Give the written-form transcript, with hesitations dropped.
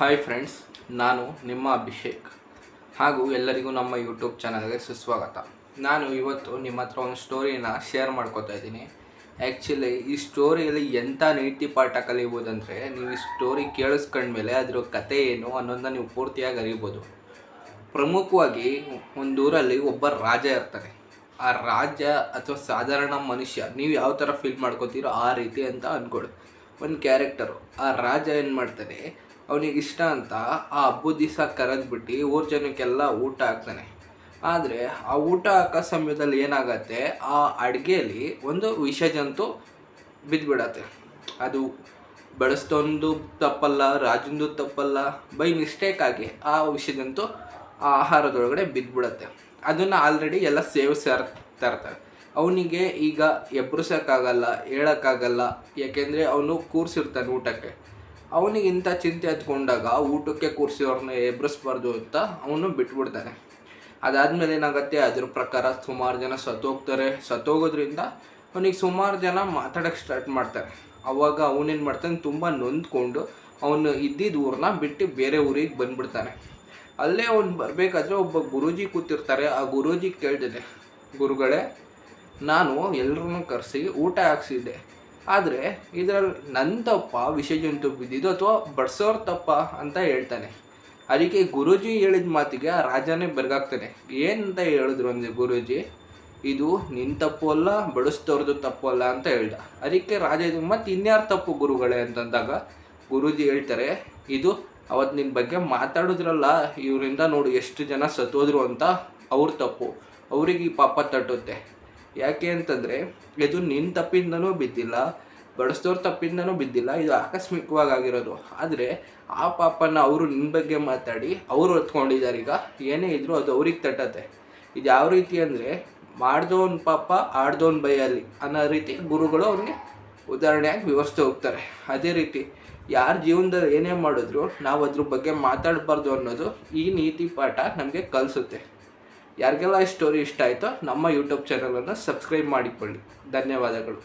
Hi friends, ನಾನು ನಿಮ್ಮ ಅಭಿಷೇಕ್ ಹಾಗೂ ಎಲ್ಲರಿಗೂ ನಮ್ಮ ಯೂಟ್ಯೂಬ್ ಚಾನಲ್ಗೆ ಸುಸ್ವಾಗತ. ನಾನು ಇವತ್ತು ನಿಮ್ಮ ಹತ್ರ ಒಂದು ಸ್ಟೋರಿನ ಶೇರ್ ಮಾಡ್ಕೋತಾ ಇದ್ದೀನಿ. ಆ್ಯಕ್ಚುಲಿ ಈ ಸ್ಟೋರಿಯಲ್ಲಿ ಎಂಥ ನೀತಿ ಪಾಠ ಕಲಿಬೋದಂದರೆ, ನೀವು ಈ ಸ್ಟೋರಿ ಕೇಳಿಸ್ಕೊಂಡ್ಮೇಲೆ ಅದರ ಕತೆ ಏನು ಅನ್ನೋದನ್ನ ನೀವು ಪೂರ್ತಿಯಾಗಿ ಅರಿಬೋದು. ಪ್ರಮುಖವಾಗಿ ಒಂದೂರಲ್ಲಿ ಒಬ್ಬ ರಾಜ ಇರ್ತಾನೆ. ಆ ರಾಜ ಅಥವಾ ಸಾಧಾರಣ ಮನುಷ್ಯ ನೀವು ಯಾವ ಥರ ಫೀಲ್ ಮಾಡ್ಕೋತೀರೋ ಆ ರೀತಿ ಅಂತ ಅಂದ್ಕೊಳ್ಳಿ. ಒಂದು ಕ್ಯಾರೆಕ್ಟರು, ಆ ರಾಜ ಏನು ಮಾಡ್ತಾನೆ, ಅವನಿಗೆ ಇಷ್ಟ ಅಂತ ಆ ಹಬ್ಬದ ದಿವಸ ಕರೆದ್ಬಿಟ್ಟು ಊರ ಜನಕ್ಕೆಲ್ಲ ಊಟ ಹಾಕ್ತಾನೆ. ಆದರೆ ಆ ಊಟ ಹಾಕೋ ಸಮಯದಲ್ಲಿ ಏನಾಗತ್ತೆ, ಆ ಅಡುಗೆಯಲ್ಲಿ ಒಂದು ವಿಷಜಂತು ಬಿದ್ದುಬಿಡತ್ತೆ. ಅದು ಬಳಸ್ತೊಂದು ತಪ್ಪಲ್ಲ, ರಾಜಂದು ತಪ್ಪಲ್ಲ, ಬೈ ಮಿಸ್ಟೇಕಾಗಿ ಆ ವಿಷಜಂತು ಆ ಆಹಾರದೊಳಗಡೆ ಬಿದ್ದುಬಿಡತ್ತೆ. ಅದನ್ನು ಆಲ್ರೆಡಿ ಎಲ್ಲ ಸೇವಿಸ್ತಾ ಇರ್ತಾರೆ. ಅವನಿಗೆ ಈಗ ಎಬ್ರಿಸೋಕ್ಕಾಗಲ್ಲ, ಹೇಳೋಕ್ಕಾಗಲ್ಲ, ಯಾಕೆಂದರೆ ಅವನು ಕೂರಿಸಿರ್ತಾನೆ ಊಟಕ್ಕೆ. ಅವನಿಗೆ ಇಂಥ ಚಿಂತೆ ಹತ್ಕೊಂಡಾಗ ಊಟಕ್ಕೆ ಕೂರಿಸಿವ್ರನ್ನ ಎಬ್ರಿಸ್ಬಾರ್ದು ಅಂತ ಅವನು ಬಿಟ್ಬಿಡ್ತಾನೆ. ಅದಾದಮೇಲೆ ಏನಾಗುತ್ತೆ, ಅದ್ರ ಪ್ರಕಾರ ಸುಮಾರು ಜನ ಸತ್ತೋಗೋದ್ರಿಂದ ಅವನಿಗೆ ಸುಮಾರು ಜನ ಮಾತಾಡೋಕ್ಕೆ ಸ್ಟಾರ್ಟ್ ಮಾಡ್ತಾರೆ. ಆವಾಗ ಅವನೇನು ಮಾಡ್ತಾನೆ, ತುಂಬ ನೊಂದ್ಕೊಂಡು ಅವನು ಇದ್ದಿದ್ದ ಊರನ್ನ ಬಿಟ್ಟು ಬೇರೆ ಊರಿಗೆ ಬಂದುಬಿಡ್ತಾನೆ. ಅಲ್ಲೇ ಅವನು ಬರಬೇಕಾದ್ರೆ ಒಬ್ಬ ಗುರೂಜಿ ಕೂತಿರ್ತಾರೆ. ಆ ಗುರೂಜಿಗೆ ಕೇಳ್ತಿದ್ದೆ, ಗುರುಗಳೇ, ನಾನು ಎಲ್ಲರನ್ನೂ ಕರೆಸಿ ಊಟ ಹಾಕ್ಸಿದ್ದೆ, ಆದರೆ ಇದರಲ್ಲಿ ನನ್ನ ತಪ್ಪ ವಿಷಜಂತು ಬಿದ್ದಿದ್ದು ಅಥವಾ ಬಡಿಸೋರ ತಪ್ಪ ಅಂತ ಹೇಳ್ತಾನೆ. ಅದಕ್ಕೆ ಗುರೂಜಿ ಹೇಳಿದ ಮಾತಿಗೆ ಆ ರಾಜನೇ ಬೆರಗಾಗ್ತಾನೆ. ಏನಂತ ಹೇಳಿದ್ರು ಅಂದರೆ ಗುರೂಜಿ, ಇದು ನಿನ್ನ ತಪ್ಪು ಅಲ್ಲ, ಬಡಿಸ್ತವ್ರದ್ದು ತಪ್ಪು ಅಲ್ಲ ಅಂತ ಹೇಳ್ದ. ಅದಕ್ಕೆ ರಾಜ ಇದು ಮತ್ತು ಇನ್ಯಾರು ತಪ್ಪು ಗುರುಗಳೇ ಅಂತಂದಾಗ ಗುರೂಜಿ ಹೇಳ್ತಾರೆ, ಇದು ಅವತ್ತು ನಿನ್ನ ಬಗ್ಗೆ ಮಾತಾಡಿದ್ರಲ್ಲ, ಇವರಿಂದ ನೋಡು ಎಷ್ಟು ಜನ ಸತ್ತೋದ್ರು ಅಂತ, ಅವ್ರ ತಪ್ಪು, ಅವ್ರಿಗೆ ಈ ಪಾಪ ತಟ್ಟುತ್ತೆ. ಯಾಕೆ ಅಂತಂದರೆ ಇದು ನಿನ್ನ ತಪ್ಪಿಂದನೂ ಬಿದ್ದಿಲ್ಲ, ಬಡಿಸ್ದವ್ರ ತಪ್ಪಿಂದನೂ ಬಿದ್ದಿಲ್ಲ, ಇದು ಆಕಸ್ಮಿಕವಾಗಿ ಆಗಿರೋದು. ಆದರೆ ಆ ಪಾಪನ ಅವರು ನಿನ್ನ ಬಗ್ಗೆ ಮಾತಾಡಿ ಅವರು ಹೊತ್ಕೊಂಡಿದ್ದಾರೆ. ಈಗ ಏನೇ ಇದ್ದರೂ ಅದು ಅವ್ರಿಗೆ ತಟ್ಟತ್ತೆ. ಇದು ಯಾವ ರೀತಿ ಅಂದರೆ, ಮಾಡ್ದವನ ಪಾಪ ಆಡ್ದವನ ಬೈಯಲ್ಲಿ ಅನ್ನೋ ರೀತಿ ಗುರುಗಳು ಅವ್ರಿಗೆ ಉದಾಹರಣೆಯಾಗಿ ವಿವರಿಸ್ತಾ ಹೋಗ್ತಾರೆ. ಅದೇ ರೀತಿ ಯಾರ ಜೀವನದಲ್ಲಿ ಏನೇ ಮಾಡಿದ್ರು ನಾವು ಅದ್ರ ಬಗ್ಗೆ ಮಾತಾಡಬಾರ್ದು ಅನ್ನೋದು ಈ ನೀತಿ ಪಾಠ ನಮಗೆ ಕಲಿಸುತ್ತೆ. ಯಾರಿಗೆಲ್ಲ ಈ ಸ್ಟೋರಿ ಇಷ್ಟ ಆಯಿತೋ ನಮ್ಮ ಯೂಟ್ಯೂಬ್ ಚಾನಲನ್ನು ಸಬ್ಸ್ಕ್ರೈಬ್ ಮಾಡಿಕೊಳ್ಳಿ. ಧನ್ಯವಾದಗಳು.